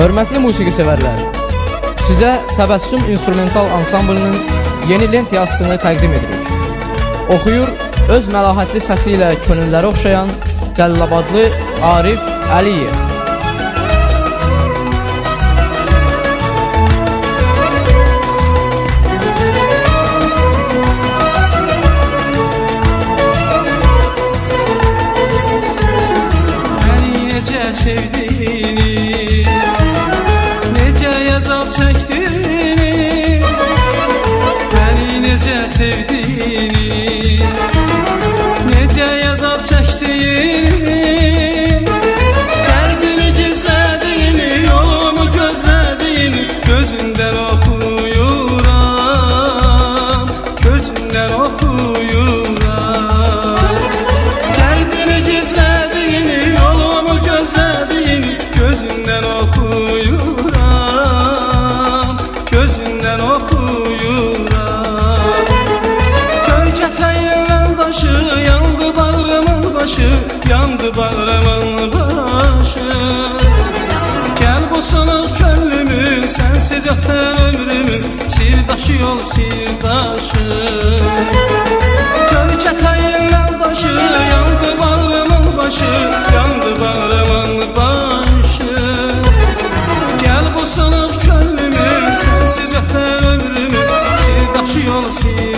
Hörmətli musiqi sevərlər, sizə Təbəssüm instrumental ansamblının yeni lent yazısını təqdim edirik. Oxuyur öz məlahətli səsi ilə könülləri oxşayan Cəllabadlı Arif Əliyev. Sevdiğini, nece yazap çektiğini, beni nece sevdiğini, nece yazap çektiğini, derdini gizlediğini, yolumu gözlediğini gözünden okuyuram, gözünden okuyuram. Derdini gizlediğini, yolumu gözlediğini gözünden okuyuram, gözünden okuyuram. Gölgeten yoldaşı, yandı bağrımın başı, yandı bağrımın başı. Gel bu sınıf könlümün, sensiz öten ömrümün, sirdaşı yol sirdaşı. Gölgeten yoldaşı, yandı bağrımın başı, yandı bağrımın başı. Gel bu sınıf könlümün, sensiz öten ömrümün, sirdaşı yol sirdaşı.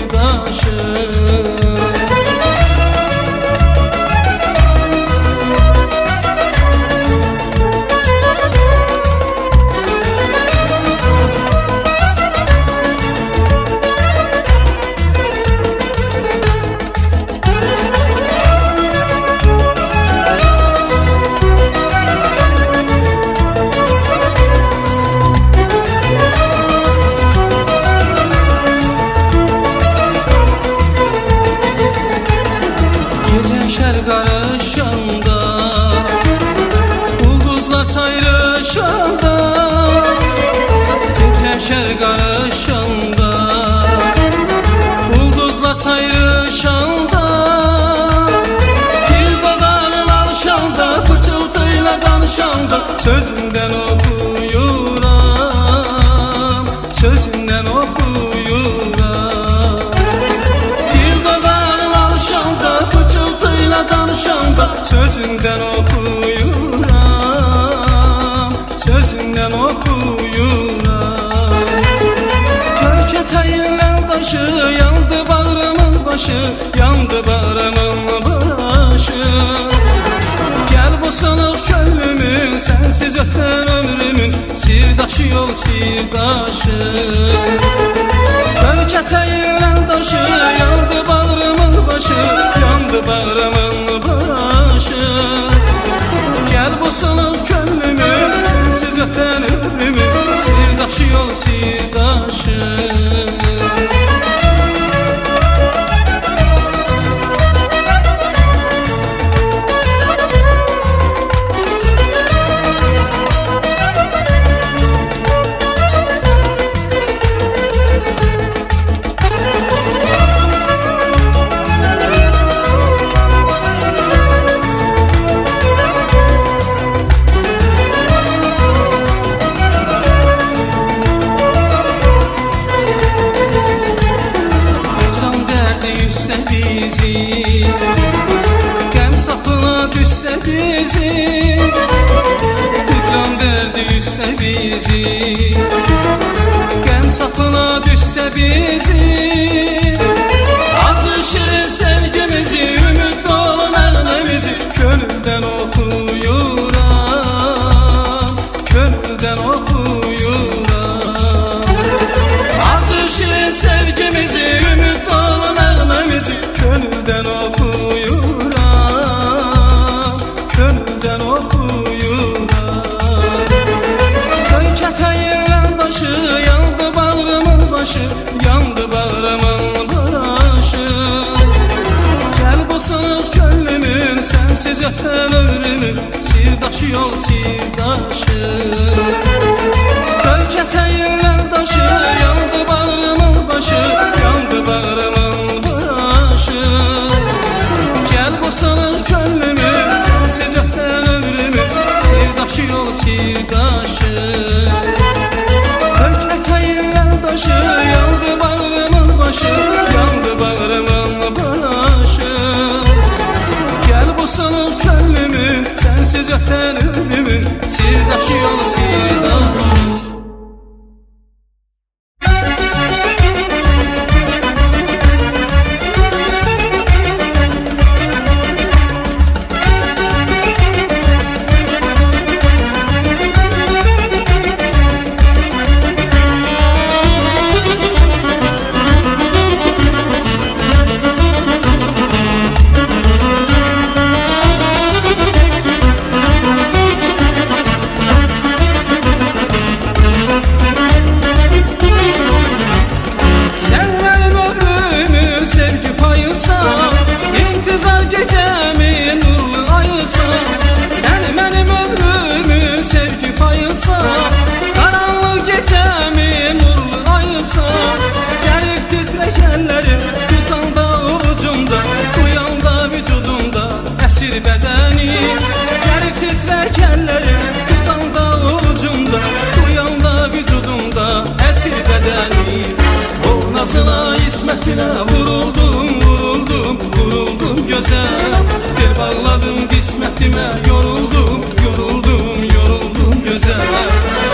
Karışanda, ulduzlar sayrışanda, gece şer karışanda, ulduzlar sayrışanda, bir dodağın alışanda, pıçıltıyla danışanda, sözünden okuyuram, sözünden okuyuram. Bir dodağın alışanda, pıçıltıyla danışanda, sözünden okuyuram, sözünden okuyuram. Gölgeten taşı, yandı bağrımın başı, yandı bağrımın başı. Gel bu sınıf könlümün, sensiz öten ömrümün, sirdaşı yol sirdaşı. Gölgeten taşı, yandı bağrımın başı, yandı bağrımın başı. Gel bu sınıf könlümün, sensiz öten ömrümün, sirdaşı yol sirdaşı. Gəm sapına düşsə bizi, hicran dərdi düşsə bizi. Gəm sapına düşsə bizi, acı şirin sevgimizi, ümid dolu nəğməmizi könüldən okuyuram, könüldən okuyuram. Acı şirin sevgimizi, ümid dolu nəğməmizi könüldən okuyuram, könüldən okuyuram. Gölgeten taşı, yandı bağrımın başı, yandı bağrımın başı. Gel bu sınıf könlümün, sensiz öten ömrümün, sirdaşı yol sirdaşı. Gölgeten taşı, yandı bağrımın başı, yandı bağrımın başı. Gel bu sınıf könlümün, sensiz öten ömrümün, sirdaşı yol sirdaşı. bu sınıf könlümün, sensiz öten ölümün, sirdaşı yolu sirdaş. Nazına ismetine vuruldum, vuruldum, vuruldum güzel. Bir bağladım kısmetime, yoruldum, yoruldum, yoruldum güzel.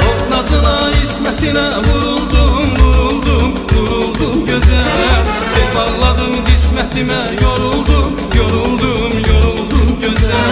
O nazına ismetine vuruldum, vuruldum, vuruldum güzel. Bir bağladım kısmetime, yoruldum, yoruldum, yoruldum güzel.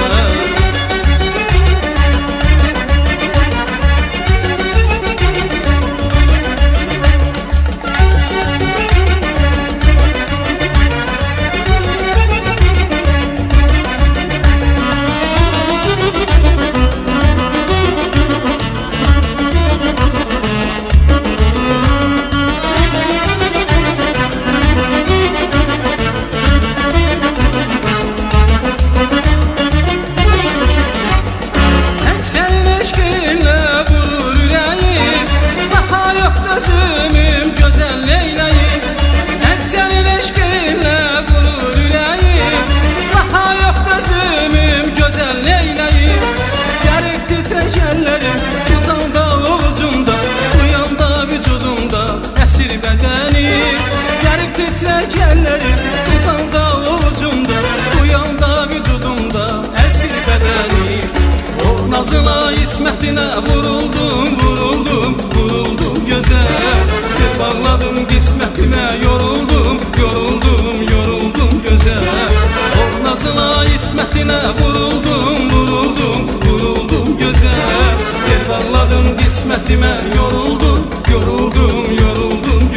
Nazına ismetine vuruldum, vuruldum, vuruldum güzel. Bir bağladım kısmetime, yoruldum, yoruldum, yoruldum güzel. O nazına ismetine vuruldum, vuruldum, vuruldum güzel. Bir bağladım kısmetime, yoruldum, yoruldum, yoruldum güzel.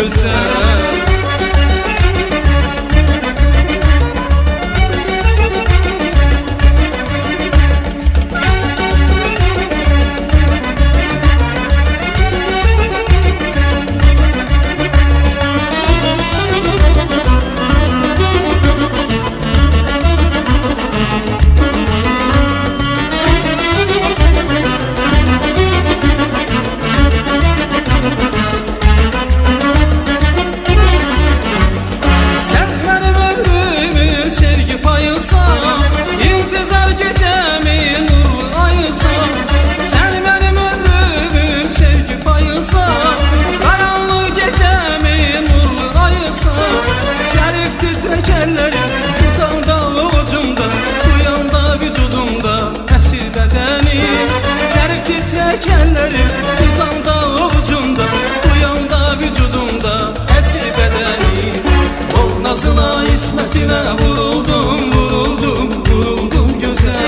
Nazına ismetine vuruldum, vuruldum, vuruldum güzel.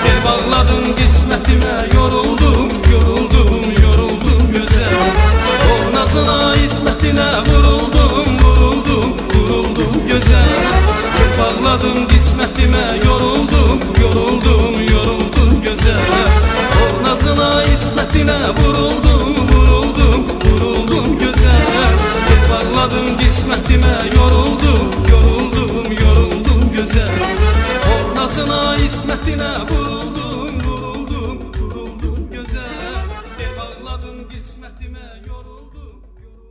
Bir bağladım kısmetime, yoruldum, yoruldum, yoruldum güzel. O nazına ismetine vuruldum, vuruldum, vuruldum güzel. Bir bağladım kısmetime, yoruldum, yoruldum, yoruldum güzel. O nazına ismetine vuruldum, vuruldum, vuruldum güzel. Bir bağladım kısmetime, yoruldum, yoruldum, yoruldum güzel. O nazına ismetine vuruldum, vuruldum, vuruldum güzel. Bir bağladım kısmetime, yoruldum, yoruldum.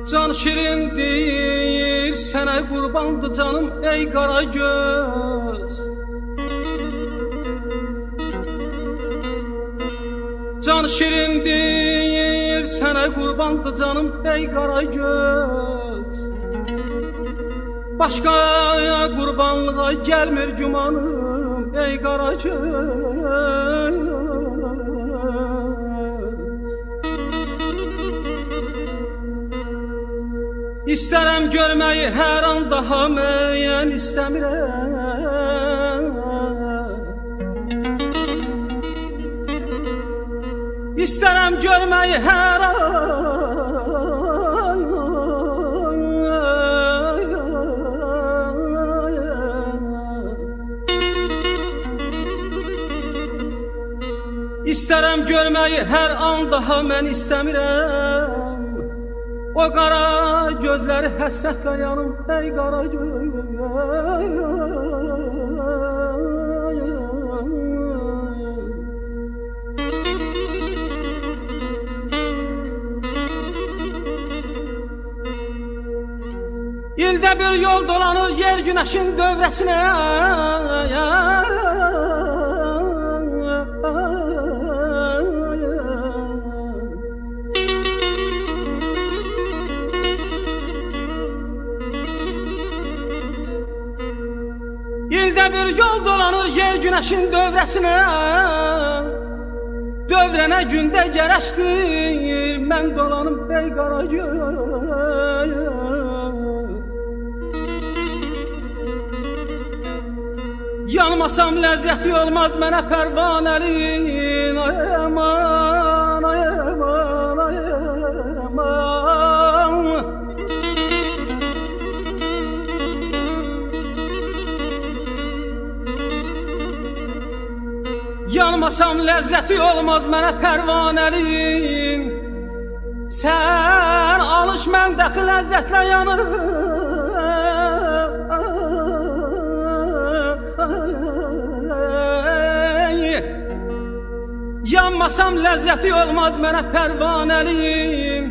Can şirin değil, sənə qurbandı canım ey qara göz. Can şirin değil, sənə qurbandı canım ey qara göz. Başqaya qurbanlığa gəlmir gümanım ey qara göz. İstərəm görməyi hər an daha müəyyən istəmirəm. İstərəm görməyi hər an İstərəm görməyi hər an daha mən istəmirəm. O qara gözləri həsrətlə yanım ey qara göz. İldə bir yol dolanır yer günəşin dövrəsinə. İldə bir yol dolanır yer günəşin dövrəsinə. Dövrənə gündə gərəşdir mən dolanım ey qara göz. Yanmasam ləzzəti olmaz mənə pərvanəlin. Ay aman, ay aman, ay aman. Yanmasam ləzzəti olmaz mənə pərvanəlin. Sən alış məndəki ləzzətlə yanır. Yanmasam ləzzəti olmaz mənə pərvanəlin.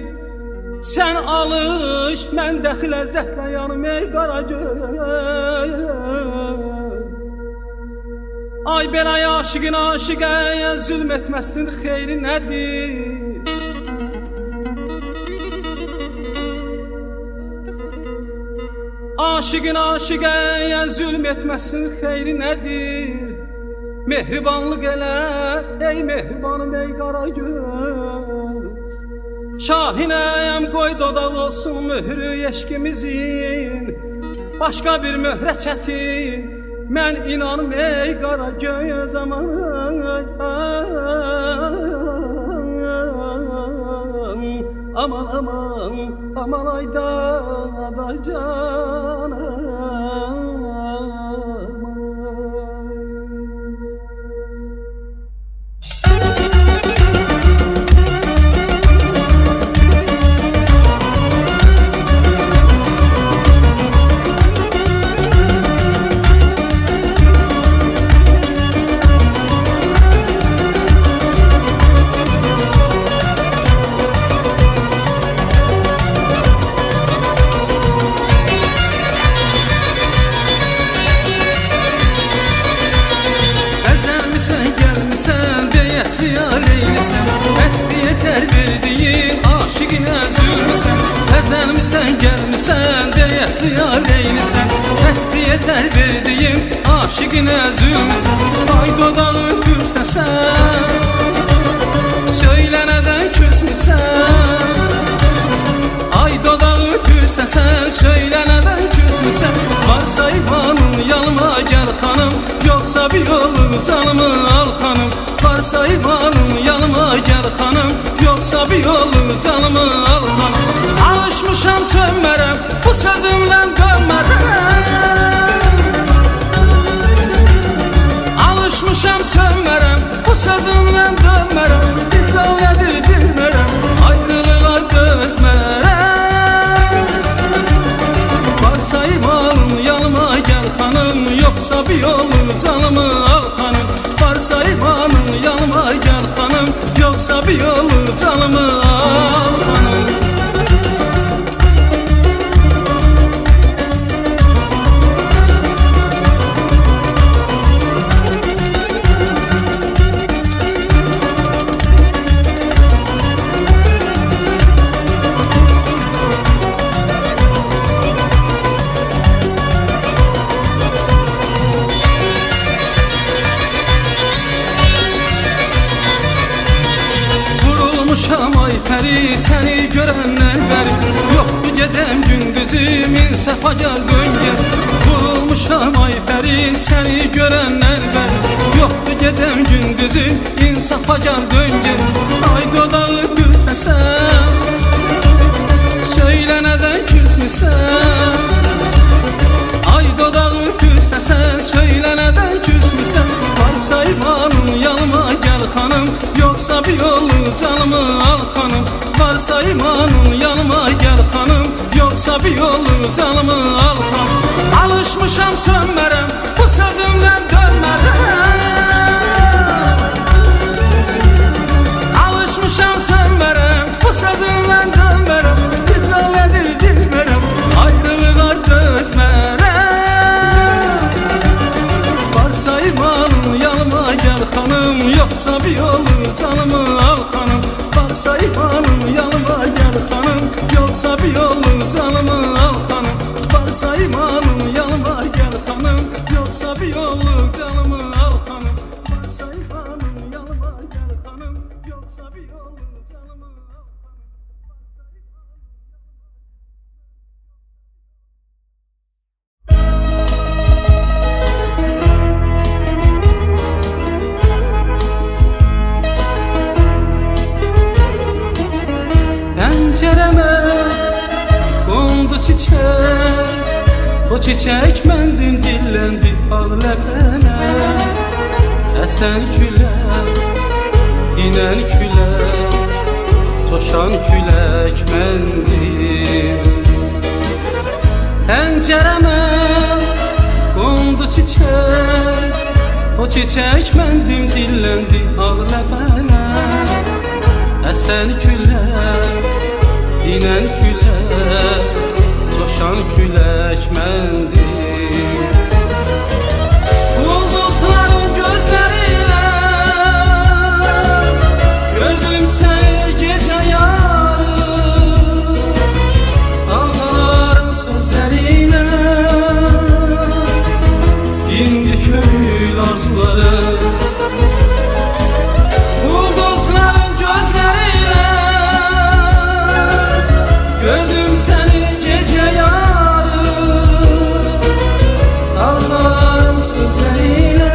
Sən alış məndəki ləzzətlə yanım ey qara göz. Ay belə aşıqın aşıqəyə zülm etməsinin xeyri nədir? Aşıqın aşıqəyə zülm etməsinin xeyri nədir? Mehribanlıq elə ey mehribanım ey qara göz. Şahinəyəm qoy dodaq olsun mührü eşqimizin. Başqa bir möhrə çətin mən inanım ey qara göz aman. Aman aman aman ayda aday canım. Gəlmisən, gəlmisən, deyəsli aleylisən. Həsti yetər verdiyim, aşiqinə zülmüsən. Ay dodağı püstəsən, söylə nədən küsmüsən. Ay dodağı püstəsən, söylə nədən küsmüsən. Varsa imanın yanıma gəl xanım, yoxsa bir yolu canımı al xanım. Varsa imanın yanıma gəl xanım, yoxsa bir yolu canımı al xanım. Alışmışam sönmərəm, bu sözümlə dönmərəm. Alışmışam sönmərəm, bu sözümlə dönmərəm. İcral edir bilmərəm, ayrılığa dözmərəm. Varsa imanın yanıma gəl xanım, yoxsa bir yolu canımı al xanım. Varsa imanın yanıma gəl xanım, yoxsa bir yolu canımı al xanım. seni görenler benim. Yoktu gecem gündüzüm insafa gel dön gel. Vurulmuşam ay peri seni görenler benim. Yoktu gecem gündüzüm insafa gel dön gel. Ay dodağı küsnesen söyle neden küsmüsən. Ay dodağı küsnesen söyle neden küsmüsən. Varsa imanın yanıma gel hanım, yoksa bir yolu canımı al hanım. Varsa imanın yanıma gel hanım, yoksa bir yolu canımı al hanım. Alışmışam sönmərəm bu sözümlə dönmərəm. Alışmışam sönmərəm bu sözümlə dönmərəm. Rica nedir bilmərəm ayrılığa dözmərəm. Varsa imanın yanıma gel hanım, yoksa bir yolu canımı al hanım. Varsa imanın yanıma gel hanım, yoksa bir yolu canımı al hanım. Varsa imanın yanıma gel hanım, yoksa bir yolu canımı al hanım. Varsa imanın yanıma gel hanım, yoksa bir yolu canımı al hanım. Pəncərəmə qondu çiçək, o çiçək məndim dilləndi al ləpənə. Əsən külək, inən külək, coşan külək məndim. Pəncərəmə qondu çiçək, o çiçək məndim dilləndi al ləpənə. Əsən külək, inən külək, coşan külək məndim. Ulduzların gözlərilə gördüm səni gecə yarı. Dalğaların sözlərilə indi könül arzuları. Gördüm seni gece yarı, dağların sözleriyle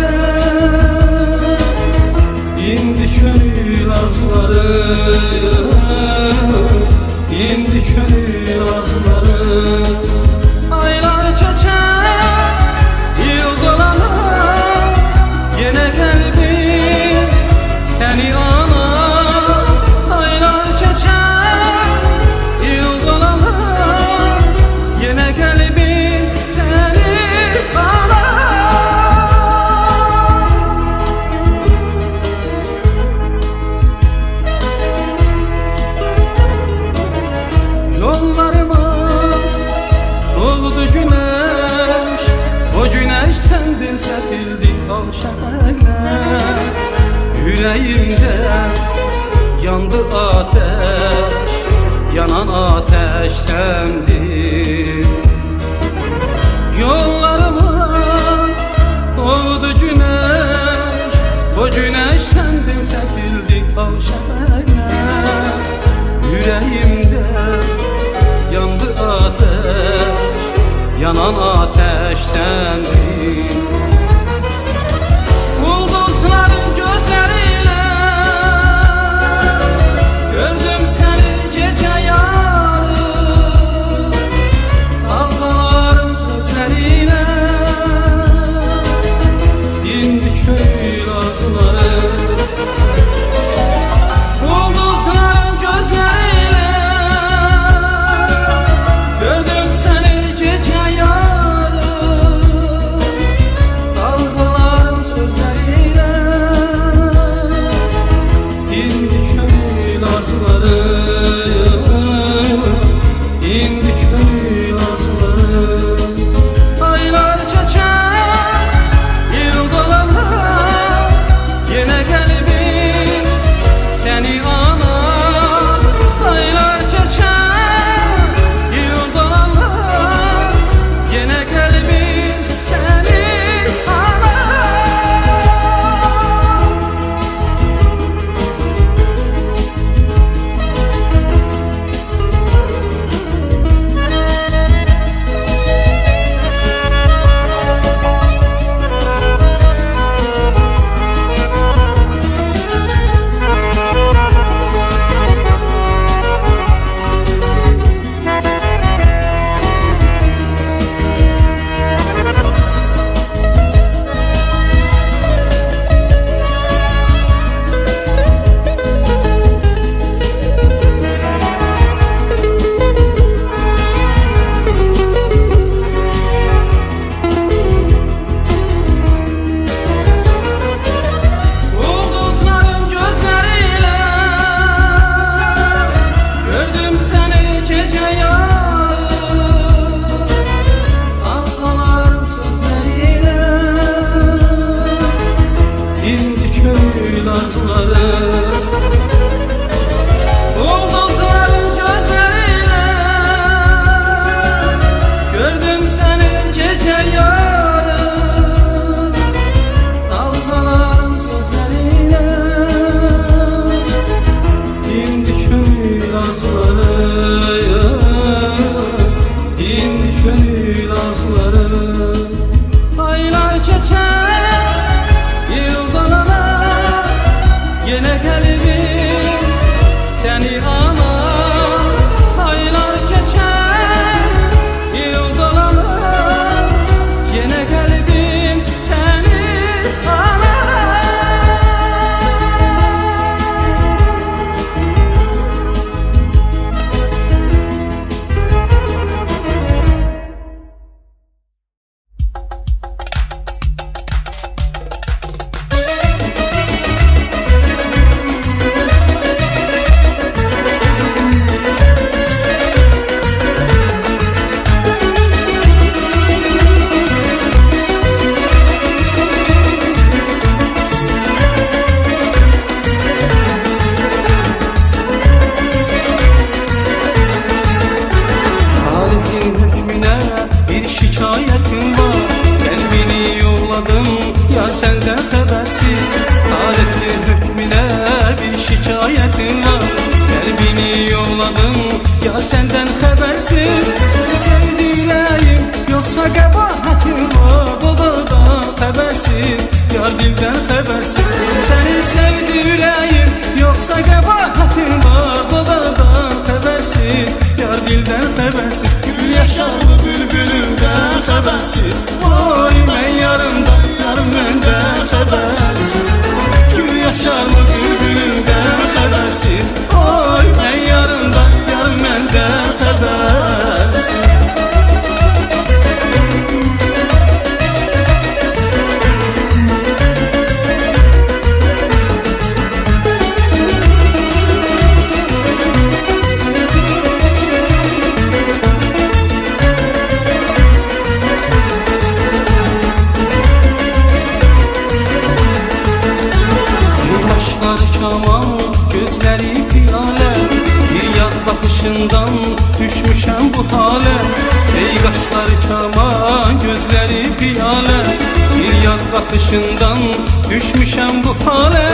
indi könül arzuları, indi könül arzuları. Aylar geçer, yıl dolanır, yine kalbim seni anar. Aylar geçer, yine kalbim seni bağlar. Yollarıma doğdu güneş, o güneş sendin səpildi al şəfəqlər. Yüreğimde yandı ateş, yanan ateş sendin. Yollarıma doğdu güneş, o güneş sendin səpildi al şəfəqlər. Yüreğimde yandı ateş, yanan ateş sendin. Ulduzların gözleriyle gördüm seni gece yarı. Dalgaların sözleriyle indi könül arzuları. Ulduzların gözleriyle gördüm seni gece yarı. xəbərsiz. Səni sevdi ürəyim, yoxsa qəbahatim var? Dodadan xəbərsiz, yar dildən xəbərsiz. Səni sevdi ürəyim, yoxsa qəbahatim var? Dodadan xəbərsiz, yar dildən xəbərsiz. Gül yaşarmı bülbülümdən xəbərsiz. Oy mən yarımdan, yarım məndən xəbərsiz. Gül yaşarmı bülbülümdən xəbərsiz. Oy mən yarımdan, yarım məndən xəbərsiz. Gözləri piyalə, bir yad baxışından düşmüşəm bu halə. Ey qaşları kaman, gözləri piyalə, bir yad baxışından düşmüşəm bu halə.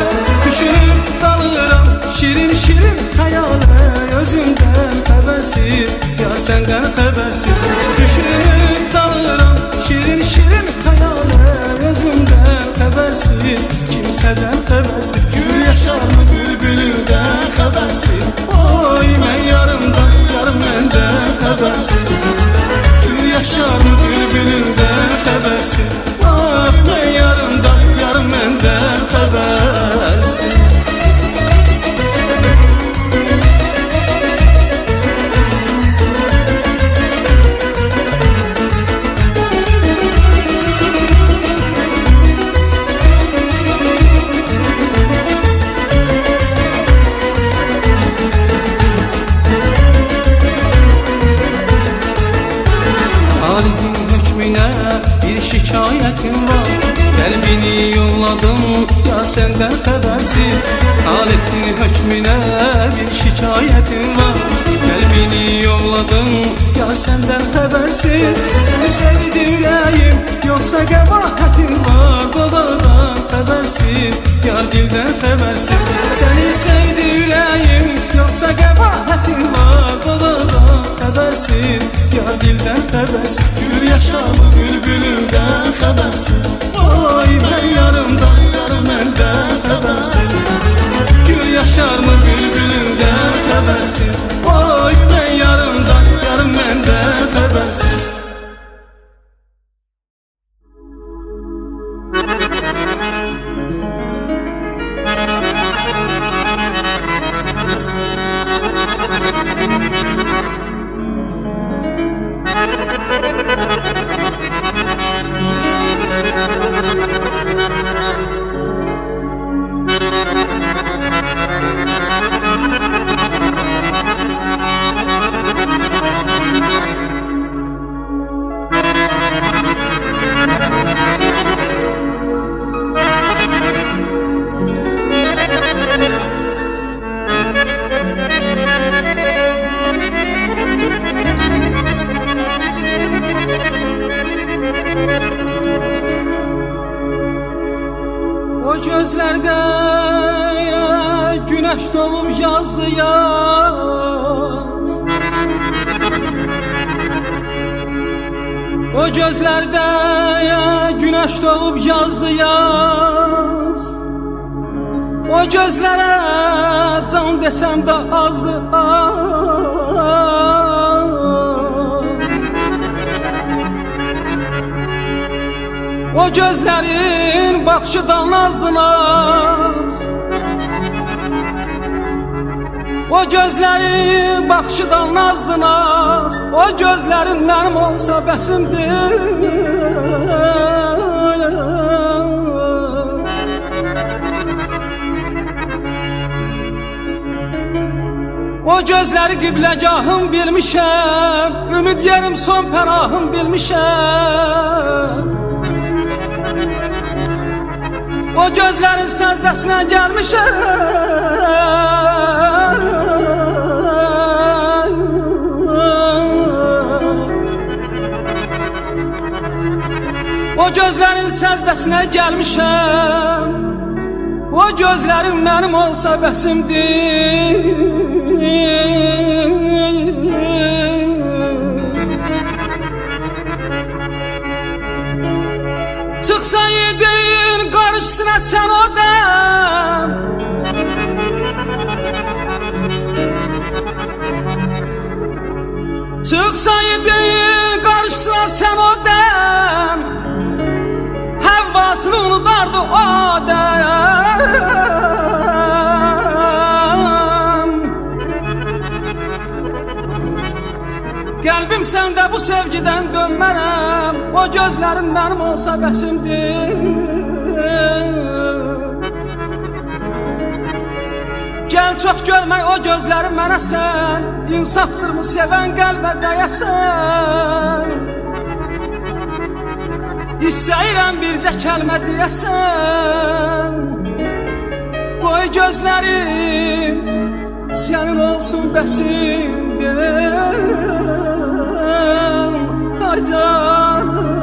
Düşünüb dalıram şirin şirin xəyalə, özümdən xəbərsiz, yar səndən xəbərsiz. Düşünüb dalıram şirin şirin xəyalə, özümdən xəbərsiz, kimsədən xəbərsiz. Gül yaşarmı bülbülümdən xəbərsiz. Oy mən yarımdan, yarım məndən xəbərsiz. Gül yaşarmı bülbülümdən xəbərsiz. Ah mən yarımdan, yarım məndən xəbərsiz. Bir şikayetim var, kalbini yolladım ya senden xəbərsiz. Aletin hökmünə bir şikayetim var, kalbini yolladım ya senden xəbərsiz. Səni sevdi ürəyim, yoxsa qəbahatim var? Dodadan xəbərsiz, yar dildən xəbərsiz. Səni sevdi ürəyim, yoxsa qəbahatim var? Dodadan xəbərsiz, yar dildən xəbərsiz. Gül yaşamı bülbülümdən xəbərsiz. Oy mən yarımdan, yarım məndən xəbərsiz. Gül yaşarmı bülbülümdən xəbərsiz. Oy mən yarımdan, yarım məndən xəbərsiz. O gözlərdə günəş doğub yazdı yaz. O gözlərdə günəş doğub yazdı yaz. O gözlərə can desəm də azdı az. O gözlərin baxışıdan nazdı naz. O gözlərin baxışıdan nazdı naz. O gözlərin mənim olsa bəsimdir. O gözləri qibləgahım bilmişəm, ümid yerim son pənahım bilmişəm. O gözlərin səzdəsinə gəlmişəm. O gözlərin səzdəsinə gəlmişəm. O gözlərin mənim olsa bəsimdir. sen o dem çıksaydı karşısına sen o dem Havvasını unutardı o dem Qəlbim səndə bu sevgidən dönmərəm O gözlərin mənim olsa bəsimdir Gəl çox görmək o gözlərin mənə sən İnsafdırmı sevən qəlbə dəyəsən İstəyirəm bircə kəlmə deyəsən Qoy gözlərim sənin olsun bəsimdir Ay canım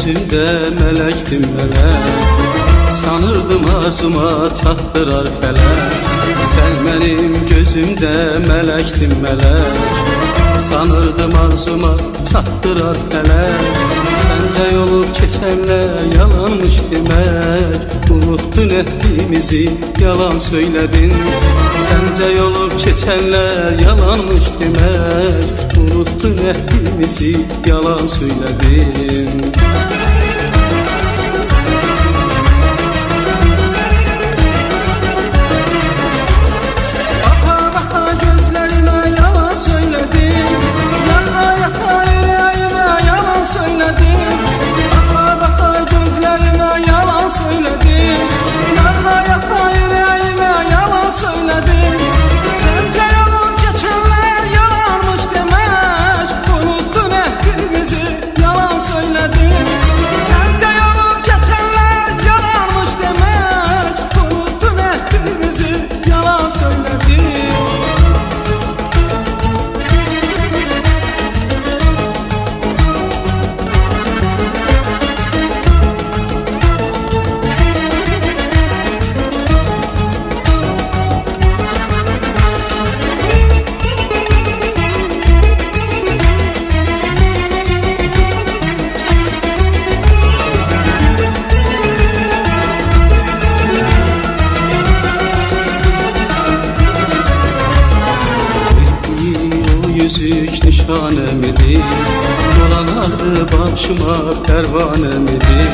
Gözümdə mələkdim mələk Sanırdım arzuma çatdırar fələk Sən mənim gözümdə mələkdim mələk Sanırdım arzuma çatdırar fələk Səncə yolub keçənlər yalanmış demək Unuttun etdiyimizi yalan söylədin Səncə yolub keçənlər yalanmış demək Unuttun etdiyimizi yalan söylədin Yüzük nişanemidir Dolanardı başıma pervanemidir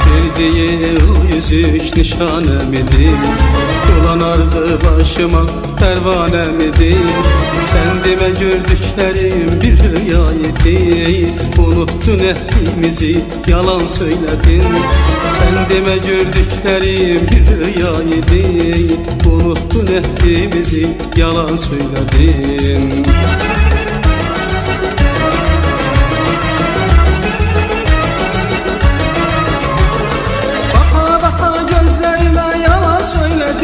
Verdiği o yüzük nişanemidir Dolanardı başıma pervanemidir Sen deme gördüklerim bir rüya idi Unuttun ettiğimizi yalan söyledin Sen deme gördüklerim bir rüya idi Unuttun ettiğimizi yalan söyledin söyledin.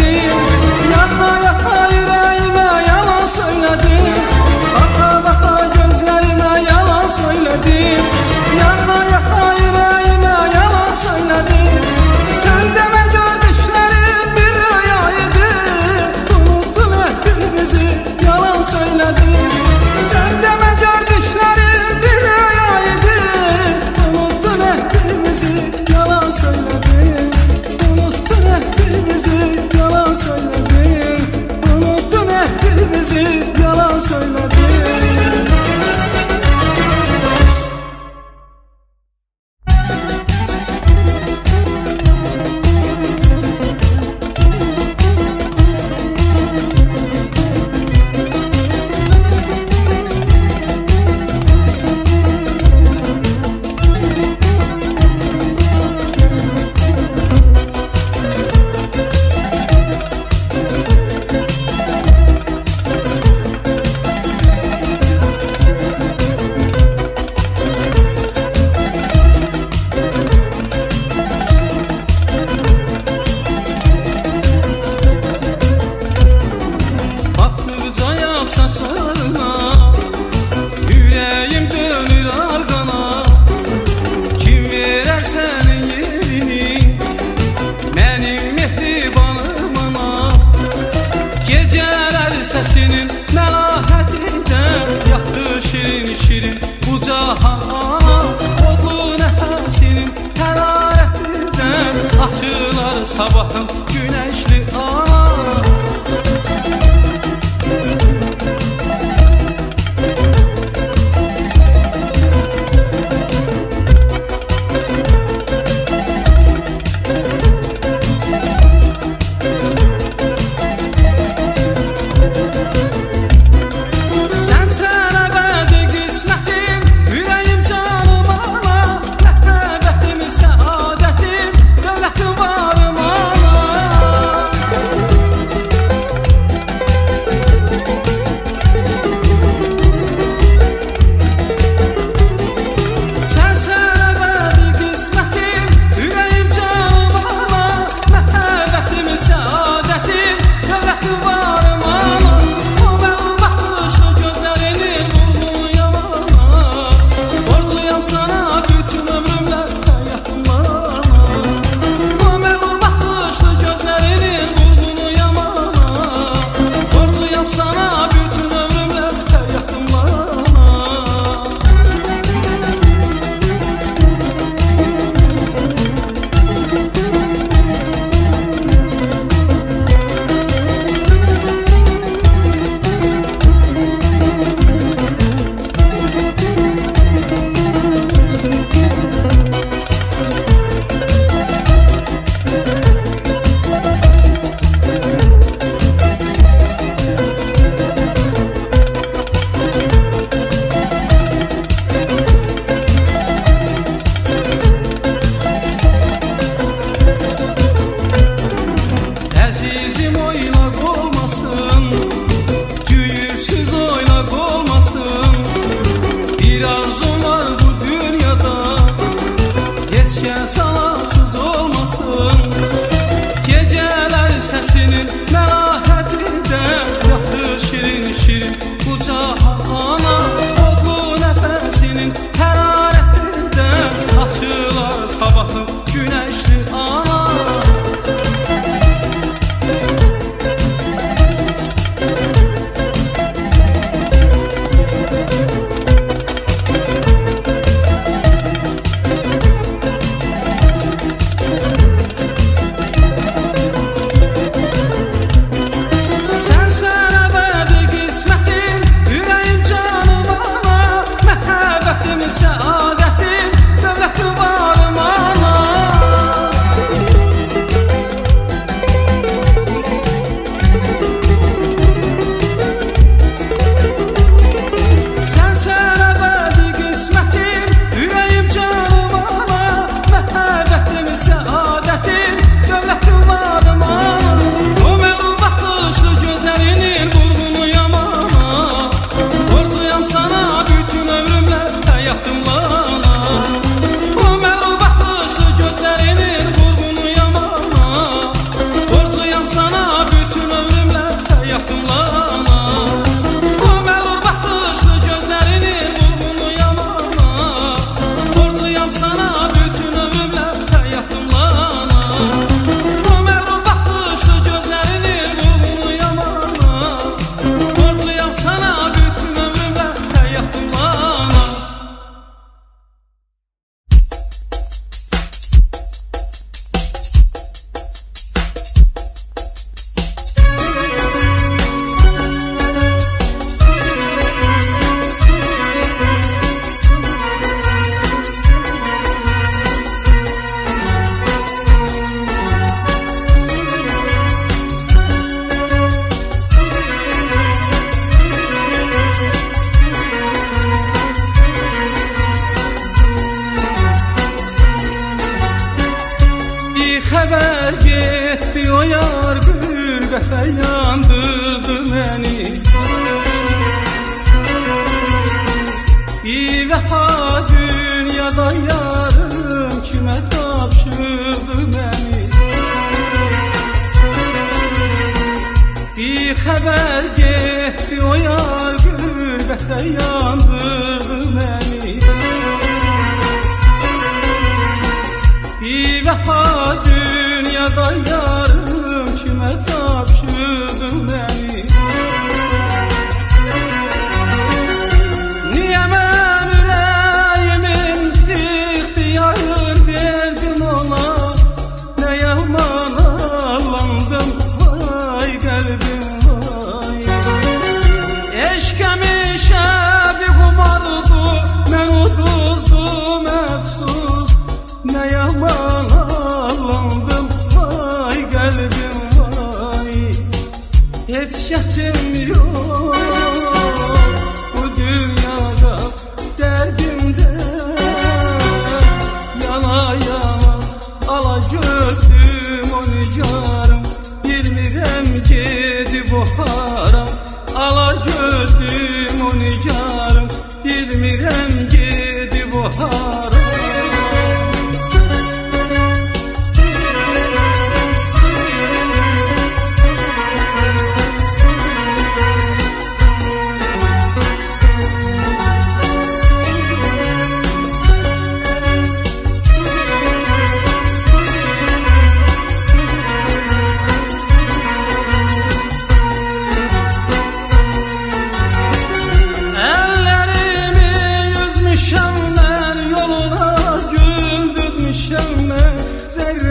sabahım güneşli ana. Əzizim oylaq olmasın, cüyürsüz oylaq olmasın. Bir arzum var bu dünyada, heç kəs alasız olmasın. Gecələr səsinin məlahətində yatır şirin şirin bu cahana. Odlu nəfəsinin hərarətində açılar sabahım güneşli ana. Xəbər getdi o yar qürbətə yandırdı məni. Bir vəfa dünyada yarım kimə tapşırdı məni. Bir xəbər getdi o yar qürbətə yandırdı məni. Bir vəfa dünyada yarım kimə tapşırdı məni. Niyə mən ürəyimin ixtiyarını verdim ona, nə yamana kesim yok bu dünyada derdimde. Yana yana ala gözüm o nigarım, bilmirəm gedib o hara. Ala gözüm o nigarım, bilmirəm gedib o hara.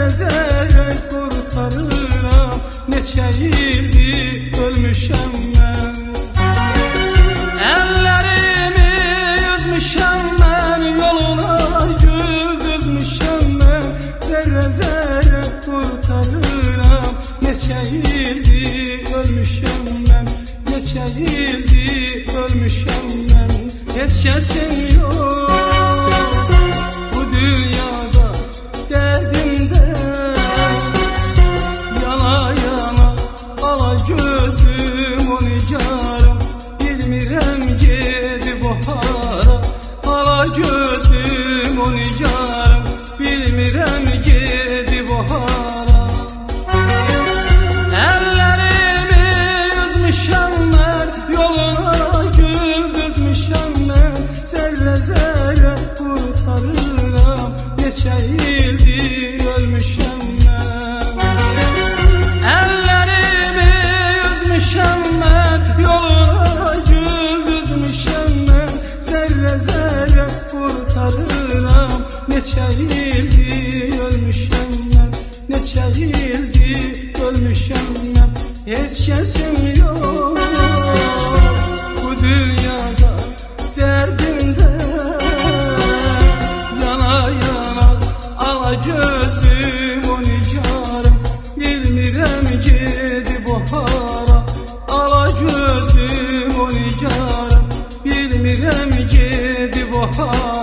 Zerre kurtarıram, neçə ildir ölmüşəm mən. Əllərimi üzmüşəm mən, yoluna gül düzmüşəm mən. Zerre kurtarıram, neçə ildir ölmüşəm mən. Neçə ildir ölmüşəm mən. Heç kəsim yox bu dünyada derdimde. Gözüm o nigarım, bilmirəm gedib o hara. Ala gözüm o nigarım, bilmirəm gedib o hara. Əllərimi üzmüşəm mən, yoluna gül düzmüşəm mən. Zerre kurtarıram, neçə ildir ölmüşəm mən. Yoluna gül düzmüşəm mən. Zerre kurtarıram, neçə ildir ölmüşəm mən. Neçə ildir ölmüşəm mən. Heç kəsim yox bu dünyada derdimdə. Yana yana ala gözlüm o nigarım, bilmirəm gedib o hara. Ala gözlüm o nigarım, bilmirəm gedib o hara.